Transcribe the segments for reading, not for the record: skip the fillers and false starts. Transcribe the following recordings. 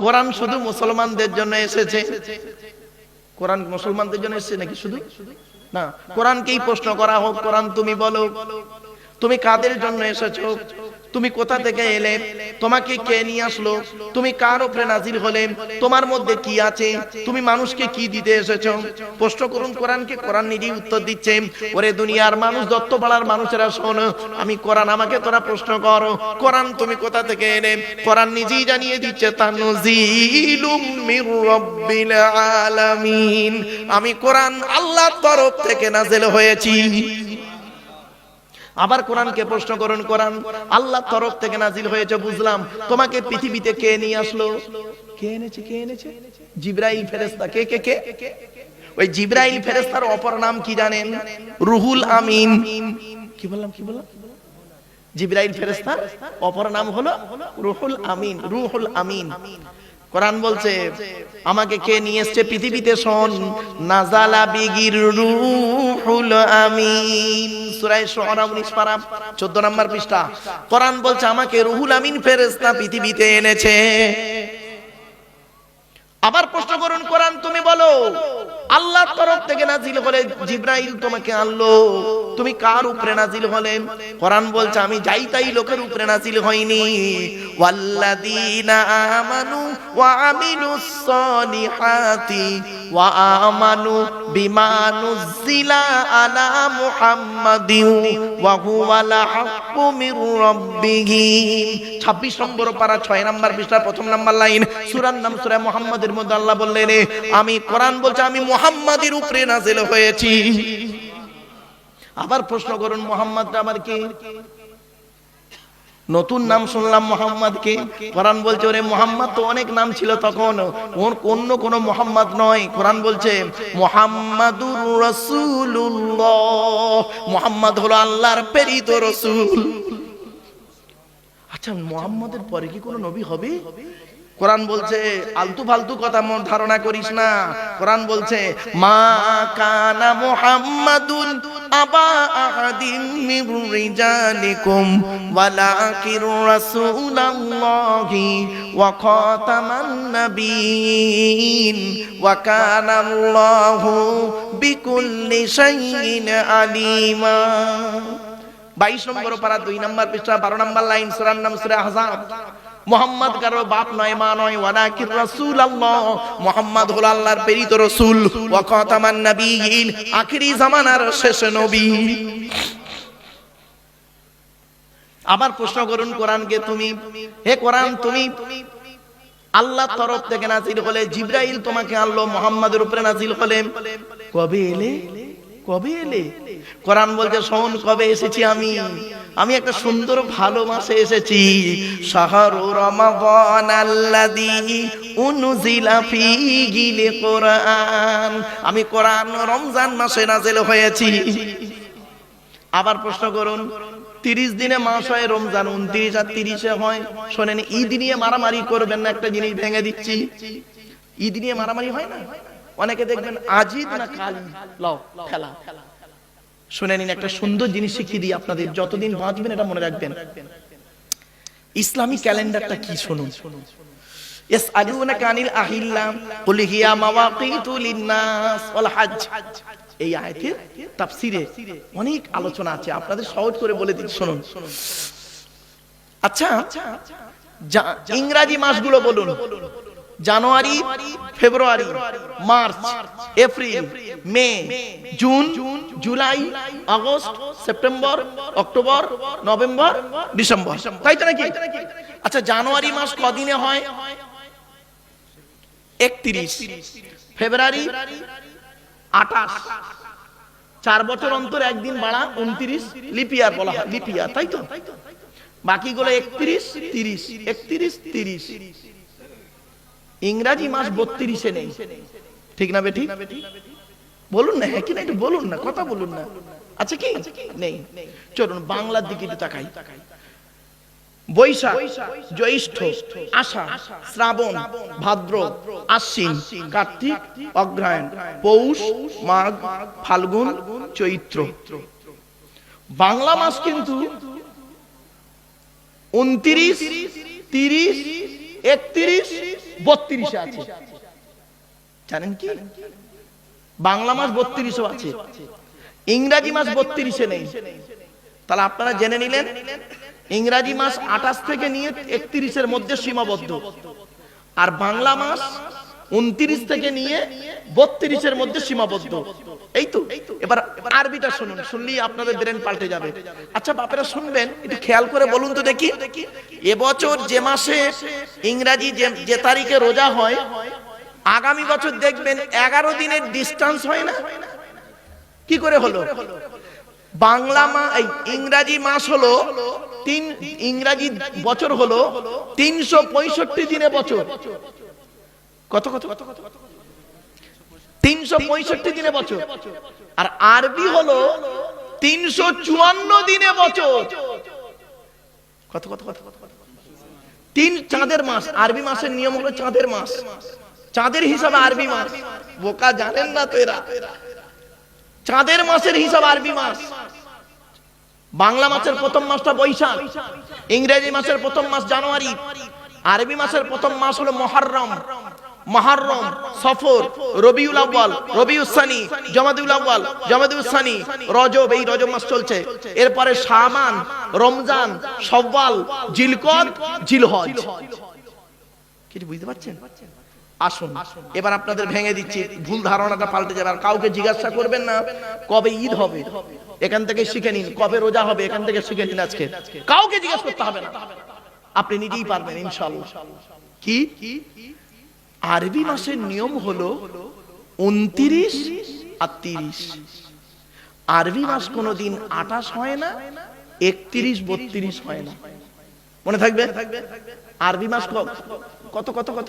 কোরআন শুধু মুসলমানদের জন্য এসেছে? কোরআন মুসলমানদের জন্য এসেছে নাকি শুধু? না, কোরআনকেই প্রশ্ন করা হোক, কোরআন তুমি বলো, তুমি কাদের জন্য এসেছো? তুমি কোথা থেকে এলে? তোমাকে কে নিয়ে আসলো? তুমি কার উপরে নাজিল হলে? তোমার মধ্যে কি আছে? তুমি মানুষকে কি দিতে এসেছো? প্রশ্ন করুন কোরআনকে। কোরআন নিজেই উত্তর দিচ্ছে, ওরে দুনিয়ার মানুষ, দত্তপাড়ার মানুষেরা শোনো, আমি কোরআন, আমাকে তোরা প্রশ্ন করো, কোরআন তুমি কোথা থেকে এলে? কোরআন নিজেই জানিয়ে দিচ্ছে, তানজিলুম মির রাব্বিল আলামিন, আমি কোরআন আল্লাহর তরফ থেকে নাজিল হয়েছি। আবার কোরআনকে প্রশ্ন করুন, কোরআন আল্লাহর তরফ থেকে নাজিল হয়েছে বুঝলাম, তোমাকে পৃথিবীতে কে নিয়ে আসলো? কে এনেছে? কে এনেছে? জিবরাইল ফেরেশতা। কে কে কে? ওই জিবরাইল ফেরেশতার অপর নাম কি জানেন? রুহুল আমিন। কি বললাম? কি বললাম? জিবরাইল ফেরেশতার অপর নাম হলো রুহুল আমিন। রুহুল আমিন। কোরআন বলছে আমাকে কে নিয়ে এসেছে পৃথিবীতে? শোন, নাজালা বিগির রুহুল আমিন, সূরা শুআরা 19 পারা 14 নম্বর পৃষ্ঠা। কোরআন বলছে আমাকে রুহুল আমিন ফেরেশতা পৃথিবীতে এনেছে। আবার প্রশ্ন করুন, কোরআন তুমি বলো, আল্লাহর তরফ থেকে নাজিল হলে জিবরাইল তোমাকে আনলো, তুমি কার উপরে নাজিল হলেন? কোরআন বলছে আমি যাই তাই লোকের উপরে নাজিল হইনি। ওয়াল্লাযীনা আমানু ওয়া আমিলুস সলিহাতি ওয়া আমানু বিমা নুজিলা আলা মুহাম্মাদিন ওয়া হুয়াল হাক্কু মির রাব্বিহিম। 26 নম্বর পারা 6 নম্বর পৃষ্ঠার প্রথম নম্বর লাইন। সূরার নাম সূরা মুহাম্মাদের মধ্যে আল্লাহ বললেন আমি, কোরআন বলছে আমি মুহাম্মাদের উপরে নাজিল হয়েছি। আবার প্রশ্ন করুন, মুহাম্মাদটা আবার কে? নতুন নাম শুনলাম মুহাম্মাদকে। কোরআন বলছে ওরে মুহাম্মদ তো অনেক নাম ছিল তখন, ওর অন্য কোন মুহাম্মদ নয়। কোরআন বলছে মুহাম্মাদুর রাসূলুল্লাহ, মুহাম্মদ হলো আল্লাহর প্রেরিত রাসূল। আচ্ছা, মুহাম্মাদের পরে কি কোনো নবী হবে? কোরআন বলছে আলতু ফালতু কথা মন ধারণা করিস না। কোরআন বলছে মা কানা মুহাম্মাদুন আবা আহাদিম মির রিজালিকুম ওয়ালাকির রাসূলুল্লাহি ওয়া খাতামান নাবিয়িন ওয়া কানা আল্লাহু বিকুল্লি শাইইন আলিমা। 22 নম্বর পারা 2 নম্বর পৃষ্ঠা 12 নম্বর লাইন। সূরার নাম সূরা আহজাব। মুহাম্মদ কারো বাপ নয়, মা নয়, ওয়ালাকির রাসূলুল্লাহ, মুহাম্মদ হলো আল্লাহর প্রেরিত রাসূল, ওয়া খাতামান নাবিয়িন, আখিরি জামানার শেষ নবী। আবার প্রশ্ন করুন কোরআনকে, তুমি হে কোরআন তুমি আল্লাহর তরফ থেকে নাজিল হলে, জিবরাইল তোমাকে আনলো, মুহাম্মাদের উপরে নাজিল হলে, কবে এলে? কবে এলে? কোরআন বলছে শোন কবে এসেছি আমি একটা সুন্দর ভালো মাসে এসেছি। শাহরু রমাদান আল্লাযী উনজিলা ফীহিল কোরআন, আমি কোরআন রমজান মাসে নাযিল হয়েছি। আবার প্রশ্ন করুন, 30 দিনে মাস হয় রমজান, 29 আর 30 হয়। শোনেন, ঈদ নিয়ে মারামারি করবেন না, একটা জিনিস ভেঙে দিচ্ছি, ঈদ নিয়ে মারামারি হয় না। অনেকে দেখবেন আজিদ না কালি লাও খেলা। শুনে নিন, একটা সুন্দর জিনিস শিখিয়ে দিই আপনাদের, যতদিন বাঁচবেন এটা মনে রাখবেন। ইসলামী ক্যালেন্ডারটা কি শুনুন। ইয়াসআলুনাকা আনিল আহিল্লা কুল হিয়া মাওয়াকিতু লিন-নাস ওয়াল হজ। এই আয়াতের তাফসীরে অনেক আলোচনা আছে, আপনাদের সহজ করে বলে দিই শুনুন। আচ্ছা, ইংরেজি মাসগুলো বলুন। January, February, March, April, May, June, July, August, September, October, November, December, তাই তো নাকি? আচ্ছা, জানুয়ারি মাস কদিনে হয়? 31। ফেব্রুয়ারি 28, 4 বছর অন্তর একদিন বাড়া 29, লিপিয়ার বলা হয়, লিপিয়ার, তাই তো? বাকিগুলো 31, 30, 31, 30। ইংরেজি মাস 32-এ নেই, ঠিক না বেটি? বলুন না, হ্যাঁ কি না, একটু বলুন না, কথা বলুন না। আচ্ছা কি নেই? চলুন বাংলার দিকে একটু তাকাই। বৈশাখ, জ্যৈষ্ঠ, আষাঢ়, শ্রাবণ, ভাদ্র, আশ্বিন, কার্তিক, অগ্রহায়ণ, পৌষ, মাঘ, ফাল্গুন, চৈত্র। বাংলা মাস কিন্তু 29, 30, 31, 32 আছে। জানেন কি, বাংলা মাস 32 আছে, ইংরাজি মাস 32 নেই। তাহলে আপনারা জেনে নিলেন ইংরাজি মাস 28 থেকে নিয়ে 31 মধ্যে সীমাবদ্ধ, আর বাংলা মাস 29 থেকে নিয়ে 32 মধ্যে সীমাবদ্ধ। এই তো, এবার আরবিটা শুনুন, শুনলেই আপনাদের ব্রেন পাল্টে যাবে। আচ্ছা বাপেরা শুনবেন, একটু খেয়াল করে বলুন তো দেখি, এবছর যে মাসে ইংরাজি যে তারিখে রোজা হয়, আগামী বছর দেখবেন 11 দিনের ডিস্টেন্স হয় না? কি করে হলো? বাংলা মাস, ইংরাজি মাস হলো ইংরাজি বছর হলো 365 দিনে বছর। কত কত 365 দিনে বছর। আর আরবি হলো 354 দিনে বছর। কত কত কত তিন চাঁদের মাস। আরবি মাসের নিয়ম হলো চাঁদের মাস, চাঁদের হিসাবে আরবি মাস। বোকা জানেন না তো এরা, চাঁদের মাসের হিসাব আরবি মাস। বাংলা মাসের প্রথম মাসটা বৈশাখ, ইংরেজি মাসের প্রথম মাস জানুয়ারি, আরবি মাসের প্রথম মাস হলো মুহররম, মুহররম, সফর, রবিউল আউয়াল, রবিউস সানি, জমাদুল আউয়াল, জমাদুল সানি, রজব, এই রজব মাস চলছে। এরপরে শাবান, রমজান, শাওয়াল, জিলকদ, জিলহজ। কিছু বুঝতে পারছেন? আসুন এবার আপনাদের ভেঙে দিচ্ছি, ভুল ধারণাটা পাল্টে যাবে। আর কাউকে জিজ্ঞাসা করবেন না কবে ঈদ হবে, এখান থেকে শিখে নিন। কবে রোজা হবে, এখান থেকে শিখে নিন। আজকে কাউকে জিজ্ঞাসা করতে হবে না, আপনি নিজেই পারবেন ইনশাআল্লাহ। কি আরবি মাসের নিয়ম হলো 29 আর 30। আরবি মাস কোনোদিন 28 হয় না, 31, 32 হয় না। মনে থাকবে, আরবি মাস কত কত কত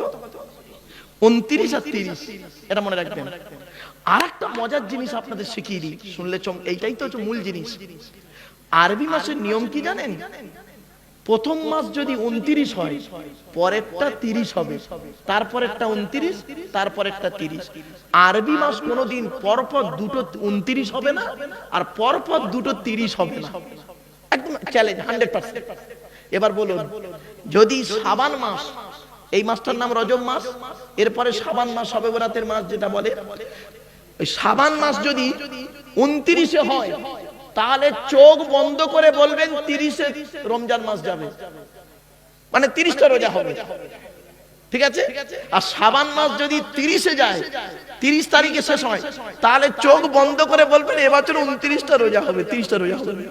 29 আর 30, এটা মনে রাখবেন। আর একটা মজার জিনিস আপনাদের শিখিয়ে দিই, শুনলে এইটাই তো মূল জিনিস। আরবি মাসের নিয়ম কি জানেন? প্রথম মাস যদি 29 হয়, পরেরটা 30 হবে, তারপরেরটা 29, তারপরেরটা 30। আরবি মাস কোনোদিন পরপর দুটো 29 হবে না, আর পরপর দুটো 30 হবে না। একদম চ্যালেঞ্জ 100%। এবার বলুন, যদি শাবান মাস, এই মাসটার নাম রজব মাস, এরপরে শাবান মাস, শবে বরাতের মাস যেটা বলে, ওই শাবান মাস যদি 29 হয়, তাহলে চোখ বন্ধ করে বলবেন 30 রমজান মাস যাবে, মানে 30টা রোজা হবে। ঠিক আছে? আর শাবান মাস যদি 30 যায়, 30 তারিখে শেষ হয়, তাহলে চোখ বন্ধ করে বলবেন এবছর 29টা রোজা হবে, 30টা রোজা হবে।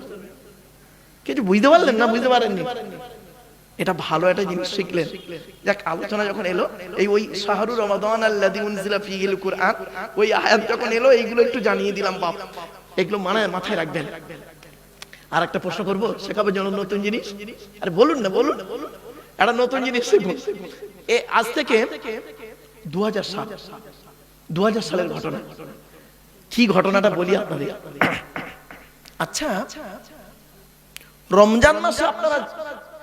কিছু বুঝতে পারলেন না? বুঝতে পারেননি? এটা ভালো একটা জিনিস শিখলেন। যাক, আলোচনা যখন এলো, ওই শাহরু রমাদান আল্লাযী উনজিলা ফীহিল কুরআন, ওই আয়াত যখন এলো, এইগুলো একটু জানিয়ে দিলাম বাপ, এগুলো মাথায় রাখবেন। আর একটা প্রশ্ন করব, শেখাবার জন্য নতুন জিনিস। আরে বলুন না, বলুন, একটা নতুন জিনিস শিখুন। আজ থেকে 2000 সালের ঘটনা। কি ঘটনাটা বলি আপনাদের। আচ্ছা, রমজান মাসে আপনারা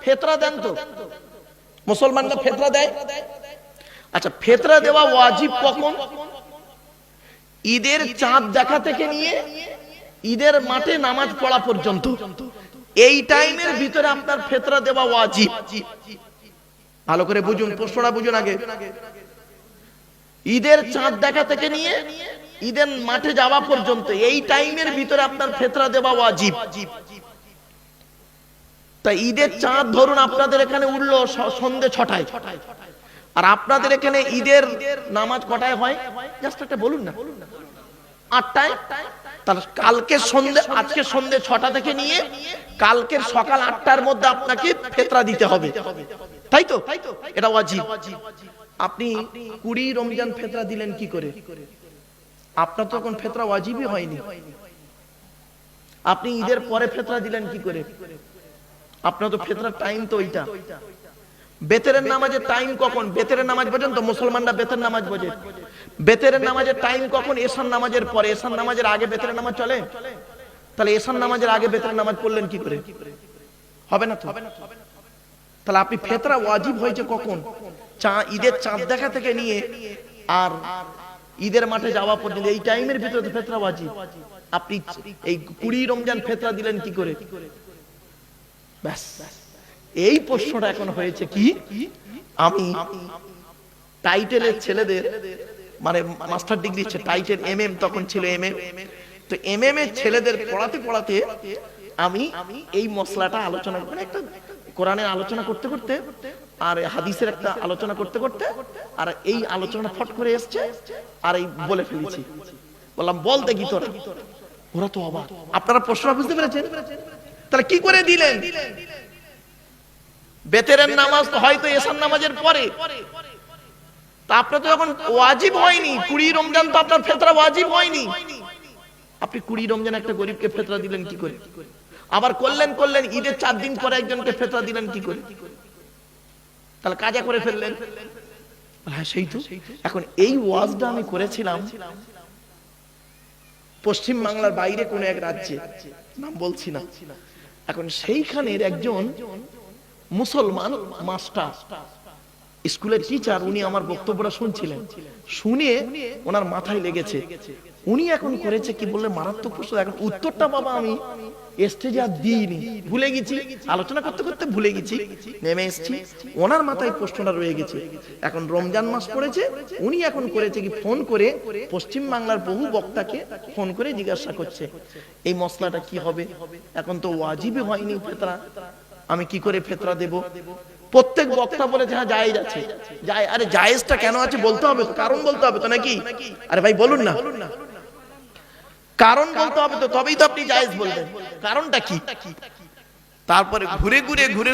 ফেতরা দেন তো? মুসলমানরা ফেতরা দেয়। আচ্ছা, ফেতরা দেওয়া ওয়াজিব কখন? ঈদের চাঁদ দেখা থেকে নিয়ে ঈদের মাঠে নামাজ পড়া পর্যন্ত, এই টাইমের ভিতরে আপনার ফেতরা দেওয়া ওয়াজিব। ভালো করে বুঝুন, প্রশ্নটা বুঝুন আগে। ঈদের চাঁদ দেখা থেকে নিয়ে ঈদের মাঠে যাওয়া পর্যন্ত, এই টাইমের ভিতরে আপনার ফেতরা দেওয়া ওয়াজিব। তা ঈদের চাঁদ ধরুন আপনাদের এখানে উঠলো সন্ধ্যে 6টায়, আর আপনাদের এখানে ঈদের নামাজ কটায় হয়? জাস্ট একটা বলুন না। 8টায়। তাহলে কালকে সন্ধ্যে, আজকে সন্ধ্যে 6টা থেকে নিয়ে কালকের সকাল 8টার মধ্যে আপনাকে ফেতরা দিতে হবে, তাই তো? এটা ওয়াজিব। আপনি 20 রমজান ফেতরা দিলেন কি করে? আপনার তখন ফেতরা ওয়াজিবই হয়নি। আপনি ঈদের পরে ফেতরা দিলেন কি করে? আপনার তো ফেতরার টাইম তো ওইটা। বেতেরের নামাজের টাইম কখন? বেতেরের নামাজ বোঝেন তো? মুসলমানরা বেতের নামাজ বোঝে। বেতেরের নামাজের টাইম কখন? এশার নামাজের পরে। এশার নামাজের আগে বেতেরের নামাজ চলে? তাহলে এশার নামাজের আগে বেতেরের নামাজ পড়লেন কি করে? হবে না তো। তাহলে আপনি ফেতরা ওয়াজিব হয়েছে কখন? ঈদের চাঁদ দেখা থেকে নিয়ে আর ঈদের মাঠে যাওয়া পর্যন্ত, এই টাইমের ভিতরে ফেতরা ওয়াজিব। আপনি এই 20 রমজান ফেতরা দিলেন কি করে? ব্যাস, এই প্রশ্নটা এখন হয়েছে কি, আমি টাইটেলের ছেলেদের মানে মাস্টার ডিগ্রি টাইটেল এমএম তখন ছিল এমএম, তো এমএম এর ছেলেদের পড়াতে পড়াতে আমি এই মশলাটা আলোচনা মানে একটা কোরআনের আলোচনা করতে করতে আর হাদিসের একটা আলোচনা করতে করতে আর এই আলোচনা ফট করে এসছে আর এই বলে ফেলেছি। বললাম বল দেখি তোরা, ওরা তো অবাক। আপনারা প্রশ্ন বুঝতে পেরেছেন? তাহলে কি করে দিলেন? বেতেরের নামাজ তো হয়তো এশার নামাজের পরে, তা আপনার তো যখন ওয়াজিব হয়নি 20 রমজান তো আপনার ফিতরা ওয়াজিব হয়নি, আপনি 20 রমজান একটা গরিবকে ফিতরা দিলেন কি করে? আবার করলেন ঈদের 4 দিন পরে একজনকে ফিতরা দিলেন কি করে? তাহলে কাজা করে ফেললেন। হ্যাঁ সেই তো। এখন এই ওয়াজটা আমি করেছিলাম পশ্চিম বাংলার বাইরে কোন এক রাজ্যে, নাম বলছি না। এখন সেইখানের একজন মুসলমান মাস্টার, স্কুলের টিচার, উনি আমার বক্তব্যটা শুনছিলেন। শুনে ওনার মাথায় লেগেছে। উনি এখন করেছে কি বললে মারাত্মক প্রশ্ন। এখন উত্তরটা বাবা আমি স্টেজে আর দিইনি, ভুলে গেছি, আলোচনা করতে করতে ভুলে গেছি, নেমে এসেছি। ওনার মাথায় প্রশ্নটা রয়ে গেছে। এখন রমজান মাস পড়েছে, উনি এখন করেছে কি ফোন করে পশ্চিম বাংলার বহু বক্তাকে ফোন করে জিজ্ঞাসা করছে এই মশলাটা কি হবে। এখন তো ওয়াজিবই হয়নি ফিতরা, আমি কি করে ফিতরা দেব? প্রত্যেক বক্তা বলেছে হ্যাঁ জায়েজ আছে। আরে জায়েজটা কেন আছে বলতে হবে তো, কারণ বলতে হবে তো নাকি? আরে ভাই বলুন না, কারণ বলতে হবে তো, তবেই তো আপনি জায়েজ বলবেন। কারণটা কি? তারপরে ঘুরে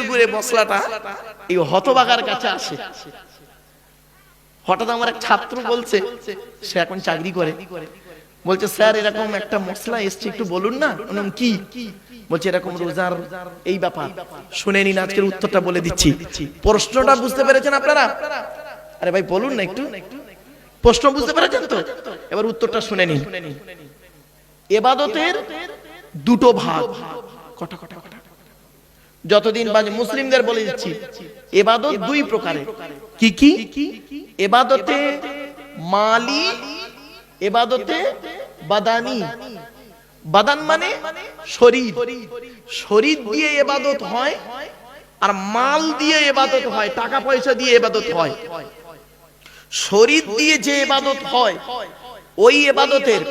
ঘুরে মশলাটা এই হতবাগার কাছে আসে। হঠাৎ আমার এক ছাত্র বলছে, সে এখন চাকরি করে, বলছে স্যার এরকম একটা মশলা এসছে একটু বলুন না। কি বলছে? এরকম রোজার এই ব্যাপার। শুনে নিন, আজকের উত্তরটা বলে দিচ্ছি। প্রশ্নটা বুঝতে পেরেছেন আপনারা? আরে ভাই বলুন না একটু, প্রশ্ন বুঝতে পেরেছেন তো? এবার উত্তরটা শুনে নিন। ইবাদতের দুটো ভাগ। কটা? যতদিন বাজে মুসলিমদের বলে দিচ্ছি, ইবাদত দুই প্রকারের। কি কি? ইবাদতে মালি, ইবাদতে বাদানি। বাদান মানে শরীর, শরীর দিয়ে ইবাদত হয়, আর মাল দিয়ে ইবাদত হয়, টাকা পয়সা দিয়ে ইবাদত হয়। শরীর দিয়ে যে ইবাদত হয় ওই ইবাদতের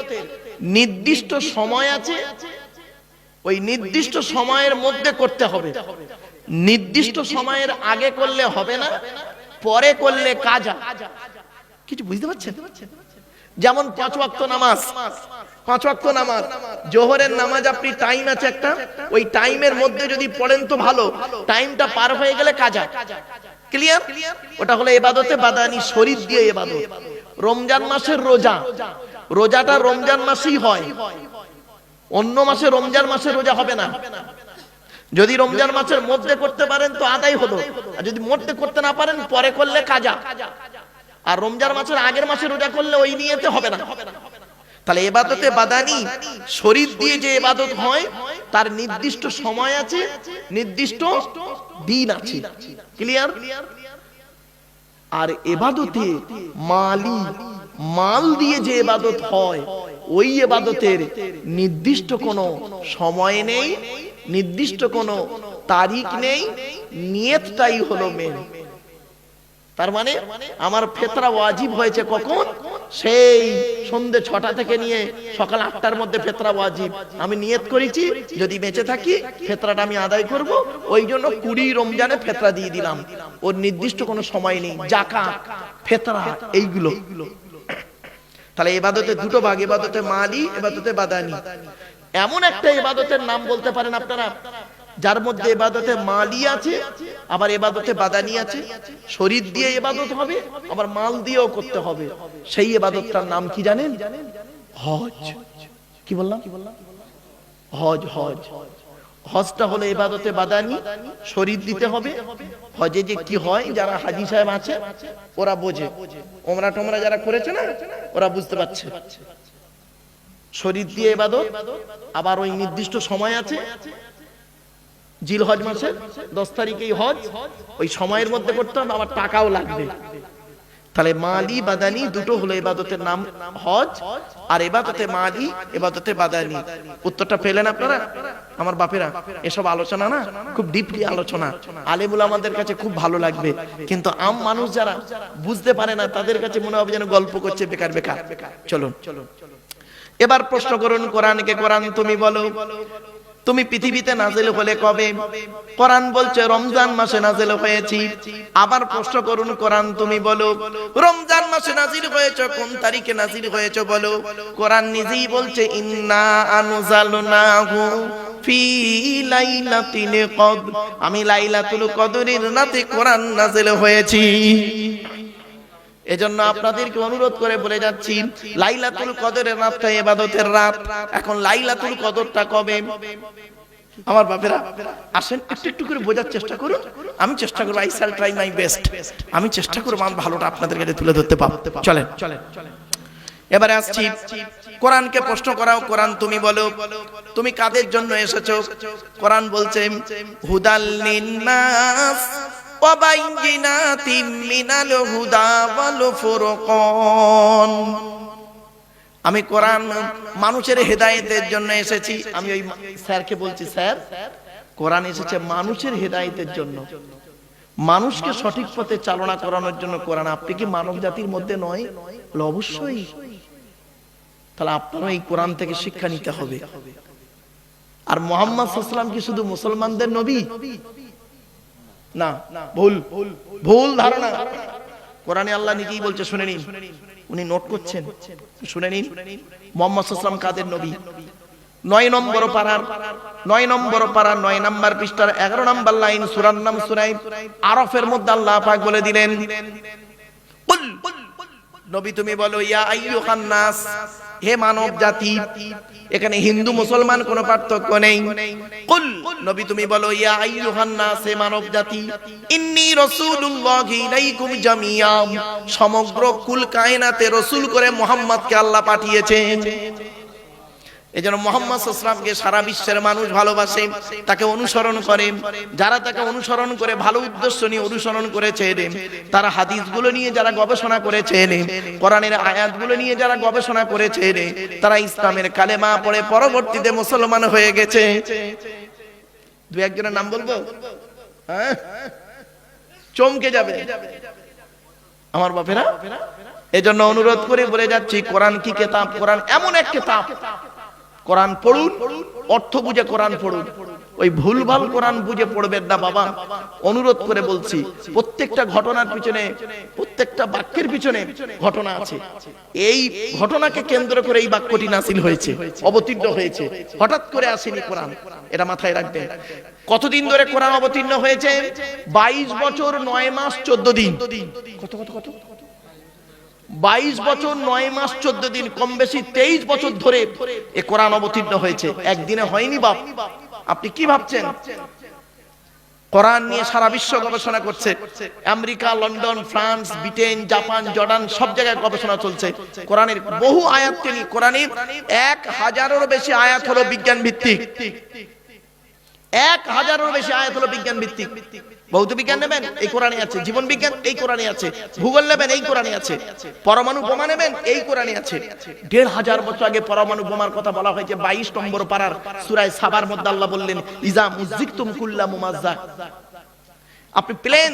নির্দিষ্ট সময় আছে, ওই নির্দিষ্ট সময়ের মধ্যে করতে হবে। নির্দিষ্ট সময়ের আগে করলে হবে না, পরে করলে কাজা। কিছু বুঝতে পারছেন? যেমন 5 ওয়াক্ত নামাজ, 5 ওয়াক্ত নামাজ, জোহরের নামাজ আপনি টাইম আছে একটা, ওই টাইমের মধ্যে যদি পড়েন তো ভালো, টাইমটা পার হয়ে গেলে কাজা। ক্লিয়ার? ওটা হলো ইবাদতে বাদানি, শরীর দিয়ে ইবাদত। রমজান মাসের রোজা, রোজাটা রমজান মাসেই হয়, অন্য মাসে রমজান মাসের রোজা হবে না। যদি রমজান মাসের মধ্যে করতে পারেন তো আদায় হলো, আর যদি মধ্যে করতে না পারেন পরে করলে কাজা। আর রমজান মাসের আগের মাসে রোজা করলে ওই নিয়তে হবে না। তাহলে ইবাদতে বাদানি, শরীর দিয়ে যে ইবাদত হয় তার নির্দিষ্ট সময় আছে, নির্দিষ্ট দিন আছে। ক্লিয়ার? আর ইবাদতে মালি, মাল দিয়ে যে ইবাদত হয় ওই ইবাদতের নির্দিষ্ট কোনো সময় নেই, নির্দিষ্ট কোনো তারিখ নেই, নিয়তটাই হলো মেন। তার মানে আমার ফিতরা ওয়াজিব হয়েছে কখন? সেই সন্ধ্যে 6টা থেকে নিয়ে সকাল 8টার মধ্যে ফিতরা ওয়াজিব। আমি নিয়ত করেছি যদি বেঁচে থাকি ফিতরাটা আমি আদায় করব, ওই জন্য 20 রমজানে ফিতরা দিয়ে দিলাম। ওর নির্দিষ্ট কোনো সময় নেই। যাকাত, ফিতরা এইগুলো। তাহলে ইবাদতের দুটো ভাগ, ইবাদতে মালি, ইবাদতে বাদানি। এমন একটা ইবাদতের নাম বলতে পারেন আপনারা যার মধ্যে ইবাদতে মালি আছে, আবার ইবাদতে বাদানি আছে। শরীর দিয়ে ইবাদত হবে, আবার মাল দিয়েও করতে হবে। সেই ইবাদতটার নাম কি জানেন? হজ। কি বললাম? হজ। হজটা হলো ইবাদতে বাদানি, শরীর দিতে হবে। হজে যে কি হয়, যারা হাজী সাহেব আছে ওরা বোঝে, ওমরা টোমরা যারা করেছে না ওরা বুঝতে পারছে। শরীর দিয়ে ইবাদত, আবার ওই নির্দিষ্ট সময় আছে। জিলহজ মাসের 10 তারিখেই হজ, ওই সময়ের মধ্যে করতে হবে, আবার টাকাও লাগবে। তাহলে মালি বাদানি দুটো হলো ইবাদতের নাম হজ, আর ইবাদতে মালি ইবাদতে বাদানি। উত্তরটা পেলেন আপনারা আমার বাপেরা? এসব আলোচনা না খুব ডিপলি আলোচনা, আলেম উলামাদের কাছে খুব ভালো লাগবে, কিন্তু আম মানুষ যারা বুঝতে পারে না তাদের কাছে মনে হবে যেন গল্প করছে বেকার বেকার। চলুন এবার প্রশ্ন করুন কোরআনকে, কোরআন তুমি বলো তুমি পৃথিবীতে নাজিল হলে কবে? কোরআন বলছে রমজান মাসে নাজিল হয়েছি। আবার প্রশ্ন করুন কোরআন তুমি বলো রমজান মাসে নাজিল হয়েছে, কোন তারিখে নাজিল হয়েছে বলো? কোরআন নিজেই বলছে ইন্না আনজালনাহু ফি লাইলাতিল কদর, আমি লাইলাতুল কদরের রাতে কোরআন নাজিল হয়েছি। এজন্য আপনাদেরকে অনুরোধ করে বলে যাচ্ছি লাইলাতুল কদরের রাতটা ইবাদতের রাত। এখন লাইলাতুল কদরটা কবে? আমার বাপেরা আসেন একটু একটু করে বোঝার চেষ্টা করুন। আমি চেষ্টা করব, I shall try my best, আমি চেষ্টা করব আমি ভালোটা আপনাদের কাছে তুলে ধরতে পারবো। চলেন এবারে আসছি কোরআনকে প্রশ্ন করাও, কোরআন তুমি বলো তুমি কাদের জন্য এসেছো? কোরআন বলছে হুদাল লিন্নাস ওয়া বাইয়িনাতিম মিনাল হুদা ওয়াল ফুরকান, আমি কোরআন মানুষের হেদায়েতের জন্য এসেছি। আমি ওই স্যারকে বলছি স্যার কোরআন এসেছে মানুষের হেদায়েতের জন্য, মানুষকে সঠিক পথে চালনা করানোর জন্য কোরআন। আপনি কি মানব জাতির মধ্যে নয়? অবশ্যই। তাহলে আপনারা এই কোরআন থেকে শিক্ষা নিতে হবে। আর মুহাম্মদ সাল্লাল্লাহু আলাইহি ওয়াসাল্লাম কি শুধু মুসলমানদের নবী? না, ভুল ধারণা। কোরআনে আল্লাহ নিজেই বলছে, শুনে নিন, উনি নোট করছেন, শুনে নিন মুহাম্মদ সাল্লাল্লাহু আলাইহি ওয়াসাল্লাম কাদের নবী? 9 নম্বর পারার 9 নম্বর পৃষ্ঠার 11 নম্বর লাইন, সূরার নাম সূরা আরাফের মধ্যে আল্লাহ পাক বলে দিলেন কুল, নবী তুমি বলো ইয়া আইয়ুহান নাস, হে মানব জাতি। এখানে হিন্দু মুসলমান কোনো পার্থক্য নেই। কুল, নবী তুমি বলো ইয়া আইয়ুহান নাস, হে মানব জাতি, ইন্নী রাসূলুল্লাহি ইলাইকুম জামিয়া, সমগ্র কুল কায়নাতে রাসূল করে মুহাম্মদকে আল্লাহ পাঠিয়েছেন। এজন্য মুহাম্মদ সাল্লাল্লাহু আলাইহি ওয়াসাল্লামকে সারা বিশ্বের মানুষ ভালোবাসে, তাকে অনুসরণ করে। যারা তাকে অনুসরণ করে ভালো উদ্দেশ্য নিয়ে অনুসরণ করেছে, তারা হাদিসগুলো নিয়ে যারা গবেষণা করেছে, কোরআনের আয়াতগুলো নিয়ে যারা গবেষণা করেছে, তারা ইসলামের কালেমা পড়ে পরবর্তীতে মুসলমান হয়ে গেছে। দু একজনের নাম বলবো, হ্যাঁ চমকে যাবে আমার বাপেরা। এজন্য অনুরোধ করে বলে যাচ্ছি কোরআন কি কিতাব? কোরআন এমন এক কিতাব, কোরআন পড়ুন, অর্থ বুঝে কোরআন পড়ুন, ওই ভুলভাল কোরআন বুঝে পড়বেন না বাবা। অনুরোধ করে বলছি, প্রত্যেকটা ঘটনার পিছনে, প্রত্যেকটা বাক্যের পিছনে ঘটনা আছে। এই ঘটনাকে কেন্দ্র করে এই বাক্যটি নাযিল হয়েছে, অবতীর্ণ হয়েছে, হঠাৎ করে আসেনি কোরআন, এটা মাথায় রাখবেন। কতদিন ধরে কোরআন অবতীর্ণ হয়েছে? 22 বছর 9 মাস 14 দিন। কত 22 বছর 9 মাস 14 দিন, কম বেশি 23 বছর ধরে এই কোরআন অবতীর্ণ হয়েছে। একদিনে হয়নি বাপ। আপনি কি ভাবছেন? কোরআন নিয়ে সারা বিশ্ব গবেষণা করছে। America, London, France, Britain, Japan, Jordan সব জায়গায় গবেষণা চলছে। কোরআনের বহু আয়াতকে নিয়ে, কোরআনের 1000-এরও বেশি আয়াত হলো বিজ্ঞান ভিত্তিক। 1000-এরও বেশি আয়াত হলো বিজ্ঞান ভিত্তিক। ভৌত বিজ্ঞান নেবেন, এই কোরআনে আছে। জীবন বিজ্ঞান, এই কোরআনে আছে। ভূগোল নেবেন, এই কোরআনে আছে। পরমাণু বোমা নেবেন, এই কোরআনে আছে। 1500 বছর আগে পরমাণু বোমার কথা বলা হয়েছে 22 নম্বর পারার সূরা সাবার মধ্যে আল্লাহ বললেন ইজা মুযিকতুম কুল্লা মুমাজ্জাক। আপনি প্লেন,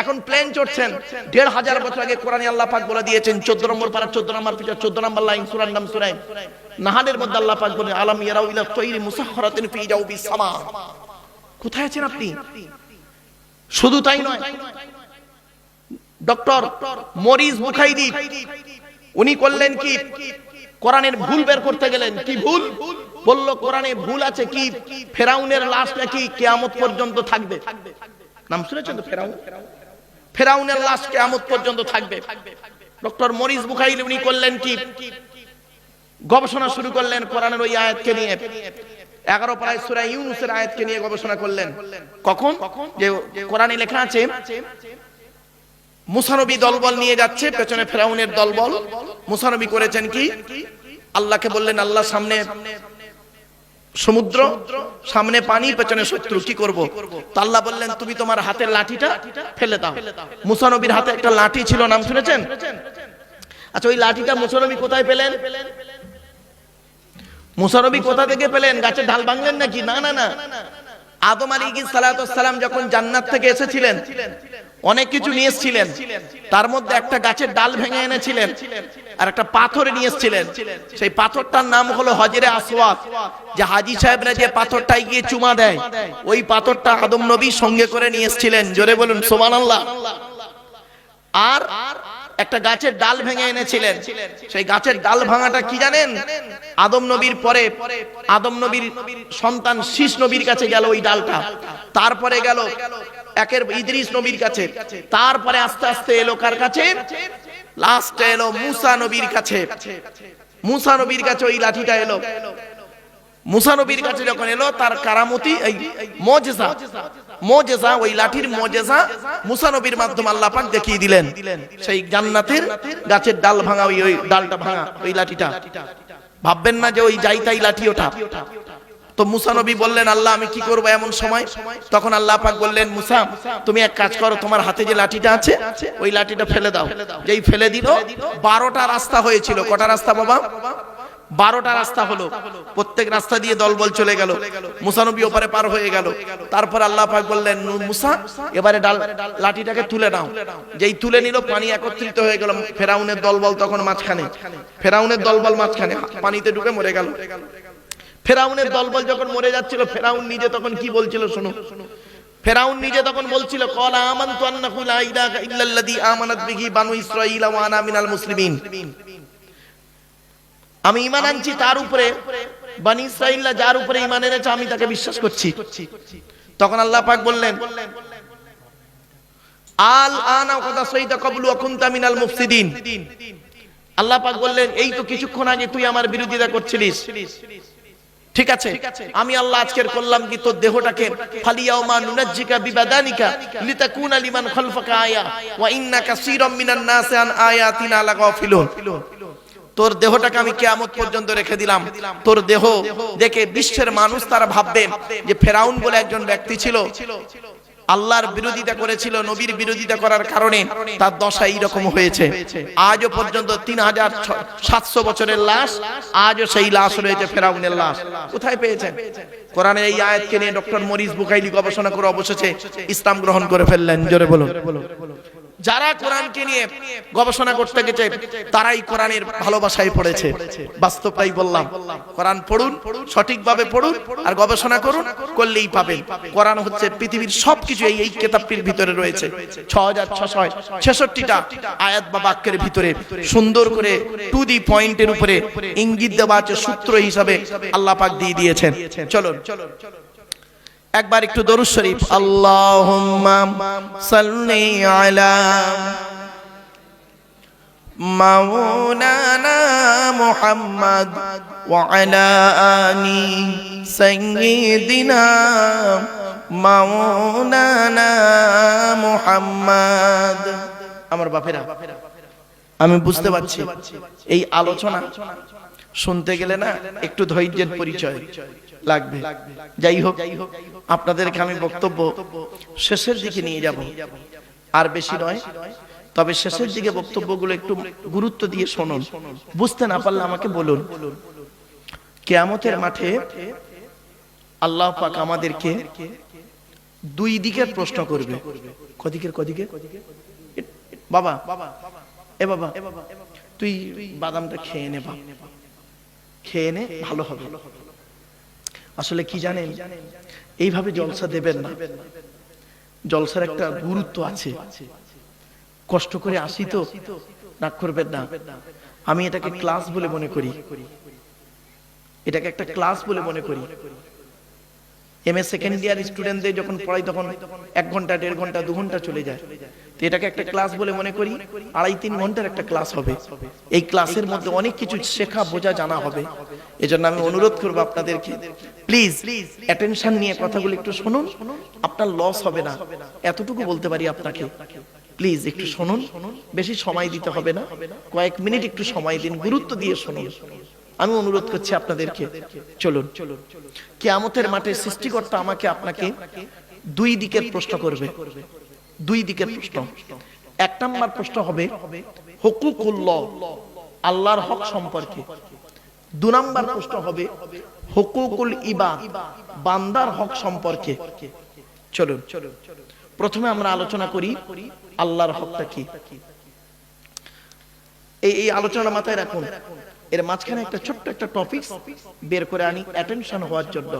এখন প্লেন চড়ছেন, 1500 বছর আগে কোরআনে আল্লাহ পাক বলে দিয়েছেন 14 নম্বর পারা 14 নম্বর পৃষ্ঠা 14 নম্বর লাইন, সূরার নাম সূরা নাহলের মধ্যে আল্লাহ পাক বলেন আলাম ইয়ারাউ ইলা তায়রি মুসাখখারাতিন ফি জাওবিস সামা। কোথায় আছেন আপনি? শুধু তাই নয়, ডক্টর মরিস বুখাইরি উনি করলেন কি, কোরআনের ভুল বের করতে গেলেন। কি ভুল বলল? কোরআনে ভুল আছে কি ফেরাউনের লাশ নাকি কিয়ামত পর্যন্ত থাকবে। নাম শুনেছেন তো? ফেরাউনের লাশ কিয়ামত পর্যন্ত থাকবে। ডক্টর মরিস বুখাইরি উনি করলেন কি, গবেষণা শুরু করলেন কোরআনের ওই আয়াতকে নিয়ে। 11 পারায় সূরা ইউনূসের আয়াতকে নিয়ে গবেষণা করলেন। কখন? যে কোরআনে লেখা আছে মুসা নবী দলবল নিয়ে যাচ্ছে, পেছনে ফেরাউনের দলবল। মুসা নবী করেছেন কি, আল্লাহকে বললেন আল্লাহর সামনে সমুদ্র, সামনে পানি, পেছনে শত্রু, কি করব? তো আল্লাহ বললেন তুমি তোমার হাতের লাঠিটা ফেলে দাও। মুসা নবীর হাতে একটা লাঠি ছিল, নাম শুনেছেন? আচ্ছা, ওই লাঠিটা মুসা নবী কোথায় পেলেন? মুসা নবী কোথা থেকে পেলেন? গাছের ডাল ভাঙলেন নাকি? না না না, আদম আলাইহিস সালাতু ওয়াস সালাম যখন জান্নাত থেকে এসেছিলেন অনেক কিছু নিয়ে এসেছিলেন, তার মধ্যে একটা গাছের ডাল ভেঙে এনেছিলেন আর একটা পাথর নিয়ে এসেছিলেন। সেই পাথরটার নাম হলো হজরে আসওয়াদ। যে হাজী সাহেবরা যে পাথরটায় গিয়ে চুমা দেয়, ওই পাথরটা আদম নবী সঙ্গে করে নিয়ে এসেছিলেন। জোরে বলুন সুবহানাল্লাহ। আর একটা গাছের ডাল ভেঙে এনেছিলেন। সেই গাছের ডাল ভাঙাটা কি জানেন? আদম নবীর পরে আদম নবীর সন্তান শীষ নবীর কাছে গেল ওই ডালটা, তারপরে গেল একের ইদ্রিস নবীর কাছে, তারপরে আস্তে আস্তে এলো কার কাছে? লাস্টে এলো মুসা নবীর কাছে। মুসা নবীর কাছে ওই লাঠিটা এলো। মুসা নবীর কাছে যখন এলো, তার কারামতি, এই মুজিজা, ওই লাঠির মুজিজা মুসা নবীর মাধ্যমে আল্লাহ পাক দেখিয়ে দিলেন। সেই জান্নাতের গাছের ডাল ভাঙা, ওই ডালটা ভাঙা, ওই লাঠিটা। ভাববেন না যে ওই যাইতাই লাঠি ওটা। তো মুসা নবী বললেন আল্লাহ আমি কি করব এমন সময়? তখন আল্লাহ পাক বললেন মুসা তুমি এক কাজ করো, তোমার হাতে যে লাঠিটা আছে ওই লাঠিটা ফেলে দাও। যেই ফেলে দিল, 12টা রাস্তা হয়েছিল। কটা রাস্তা বাবা? 12টা রাস্তা হলো। প্রত্যেক রাস্তা দিয়ে দলবল চলে গেল। মুসা নবী ওপারে পার হয়ে গেল। তারপর আল্লাহ পাক বললেন মুসা এবারে লাঠিটাকে তুলে নাও। যেই তুলে নিল, পানি একত্রিত হয়ে গেল। ফেরাউনের দলবল তখন মাঝখানে, ফেরাউনের দলবল মাঝখানে, পানিতে ঢুকে মরে গেল। ফেরাউনের দলবল যখন মরে যাচ্ছিল, ফেরাউন নিজে তখন কি বলছিল শোনো। ফেরাউন নিজে তখন বলছিল ক্বালা আমানতু আন্নাহু লা ইলাহা ইল্লাল্লাযী আমানাত বিহি বানু ইসরাঈল ওয়া আনা মিনাল মুসলিমিন। আমি ঈমান আনছি তার উপরে, বনি ইসরাঈলরা যার উপরে ঈমান এনেছে আমি তাকে বিশ্বাস করছি। তখন আল্লাহ পাক বললেন আল আনা ক্বাদ সাইতা ক্বাবলু ওয়া কুনতা মিনাল মুফসিদিন। আল্লাহ পাক বললেন এই তো কিছুক্ষণ আগে তুই আমার বিরোধিতা করছিলিস, ঠিক আছে, আমি আল্লাহ আজকের করলাম কি তোর দেহটাকে ফালিয়াউমা নুনাজ্জিকা বিবাদানিকা লিতাকুনা লিমান খালফাকা আয়া ওয়া ইন্না কাসীরাম মিনান নাসি আন আয়াতিনা লাগাফিলুন। তোর দেহটাকে আমি কিয়ামত পর্যন্ত রেখে দিলাম। তোর দেহ দেখে বিশ্বের মানুষ তারা ভাববে যে ফেরাউন বলে একজন ব্যক্তি ছিল, আল্লাহর বিরোধিতা করেছিল, নবীর বিরোধিতা করার কারণে তার দশা এইরকম হয়েছে। আজও পর্যন্ত 3700 বছরের লাশ, আজও সেই লাশ রয়েছে, ফেরাউনের লাশ। কোথায় পেয়েছেন? কোরআনের এই আয়াতকে নিয়ে ডক্টর মরিস বুখাইলি গবেষণা করে অবশেষে ইসলাম গ্রহণ করে ফেললেন। জোরে বলুন। যারা কোরআনকে নিয়ে গবেষণা করতে গেছে তারাই কোরআনের ভালোবাসায় পড়েছে। বাস্তবটাই বললাম। কোরআন পড়ুন, সঠিকভাবে পড়ুন আর গবেষণা করুন, করলেই পাবেন। কোরআন হচ্ছে পৃথিবীর সবকিছু এই কিতাবটির ভিতরে রয়েছে। 6666টা আয়াত বা বাক্যের ভিতরে সুন্দর করে টু দি পয়েন্টের উপরে ইঙ্গিত দেওয়া আছে, সূত্র হিসাবে আল্লাহ পাক দিয়ে দিয়েছেন। চলুন একবার একটু দরুদ শরীফ। আল্লাহুম্মা সাল্লি আলা মাওলানা মুহাম্মদ ওয়া আলা আলি সাইয়্যিদিনা মাওলানা মুহাম্মদ। আমার বাপেরা, আমি বুঝতে পারছি এই আলোচনা শুনতে গেলে না একটু ধৈর্যের পরিচয় লাগবে। যাই হোক, আপনাদেরকে আমি বক্তব্য শেষের দিকে নিয়ে যাব, আর বেশি নয়। তবে শেষের দিকে বক্তব্যগুলো একটু গুরুত্ব দিয়ে শুনুন। বুঝতে না পারলে আমাকে বলুন। কিয়ামতের মাঠে আল্লাহ পাক আমাদেরকে দুই দিকের প্রশ্ন করবে। কদিকে বাবা, এ বাবা তুই বাদামটা খেয়ে নে, খেয়ে নে, ভালো হবে। আসলে কি জানেন, এইভাবে জলসা দেবেন না। জলসার একটা গুরুত্ব আছে। কষ্ট করে আসি তো, রাগ করবেন না। আমি এটাকে ক্লাস বলে মনে করি, এটাকে একটা ক্লাস বলে মনে করি। এমএ সেকেন্ড ইয়ার স্টুডেন্টদের যখন পড়াই তখন 1 ঘন্টা, 1.5 ঘন্টা, 2 ঘন্টা চলে যায়। তো এটাকে একটা ক্লাস বলে মনে করি। 2.5-3 ঘন্টার একটা ক্লাস হবে। এই ক্লাসের মধ্যে অনেক কিছু শেখা, বোঝা, জানা হবে। এজন্য আমি অনুরোধ করব আপনাদেরকে, প্লিজ অ্যাটেনশন নিয়ে কথাগুলো একটু শুনুন, আপনার লস হবে না। এতটুকু বলতে পারি আপনাকে, প্লিজ একটু শুনুন। বেশি সময় দিতে হবে না, কয়েক মিনিট একটু সময় দিন, গুরুত্ব দিয়ে শুনুন। আমি অনুরোধ করছি আপনাদেরকে, চলুন কিয়ামতের মাঠে সৃষ্টিকর্তা আমাকে আপনাকে দুই দিকের প্রশ্ন করবে, দুই দিকের প্রশ্ন। এক নম্বর প্রশ্ন হবে হুকুকুল্লাহ, আল্লাহর হক সম্পর্কে। দুই নম্বর প্রশ্ন হবে হুকুকুল ইবাদ, বান্দার হক সম্পর্কে। চলুন প্রথমে আমরা আলোচনা করি আল্লাহর হকটা কি। এই আলোচনা মাথায় রাখুন, এর মাঝখানে একটা ছোট্ট একটা টপিক বের করে আনি অ্যাটেনশন হওয়ার জন্য।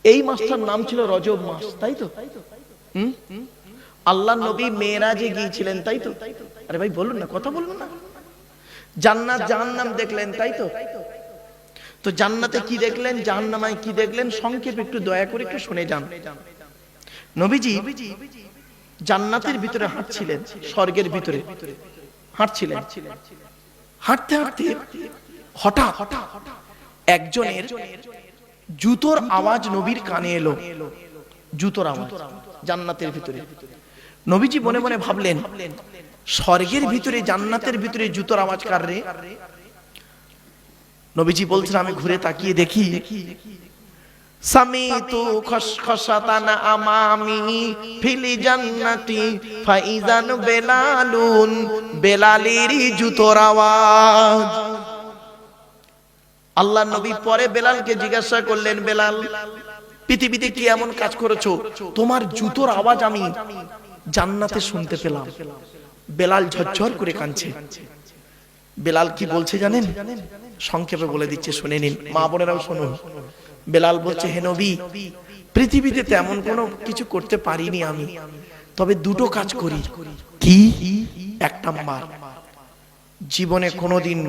এই মাসটার নাম ছিল রজব মাস, তাই তো? আল্লাহ নবী মেরাজে গিয়েছিলেন, তাই তো? আরে ভাই বলুন না, কথা বলুন না। জান্নাত জাহান্নাম দেখলেন, তাই তো? তো জান্নাতে কি দেখলেন, জাহান্নামায় কি দেখলেন, সংক্ষেপে একটু দয়া করে একটু শুনে যান। নবীজি জান্নাতের ভিতরে হাঁটছিলেন, স্বর্গের ভিতরে হাঁটছিলেন। হাঁটতে হাঁটতে হঠাৎ একজনের জুতোর আওয়াজ নবীর কানে এলো, জুতোর আওয়াজ জান্নাতের ভিতরে। নবীজি মনে মনে ভাবলেন, স্বর্গের ভিতরে জান্নাতের ভিতরে জুতোর আওয়াজ কার রে? নবীজি বলছেন, আমি ঘুরে তাকিয়ে দেখি সামিতু খসখসাতান আমামি ফিল জান্নাতি ফাইজান বেলালুন, বেলালের জুতোর আওয়াজ। আল্লাহ নবী পরে বেলালকে জিজ্ঞাসা করলেন, বেলাল পৃথিবীতে কি এমন কাজ করেছো তোমার জুতোর আওয়াজ আমি জান্নাতে শুনতে পেলাম? বেলাল ঝরঝর করে কাঁদছে। বেলাল কি বলছে জানেন? সংক্ষেপে বলে দিচ্ছে, শুনে নিন, মা বোনেরাও শুনুন। বেলাল বলছে, হে নবী, পৃথিবীতে তেমন কোনো কিছু করতে পারিনি আমি, তবে দুটো কাজ করি। কি? এক নাম্বার, জীবনে কোনোদিন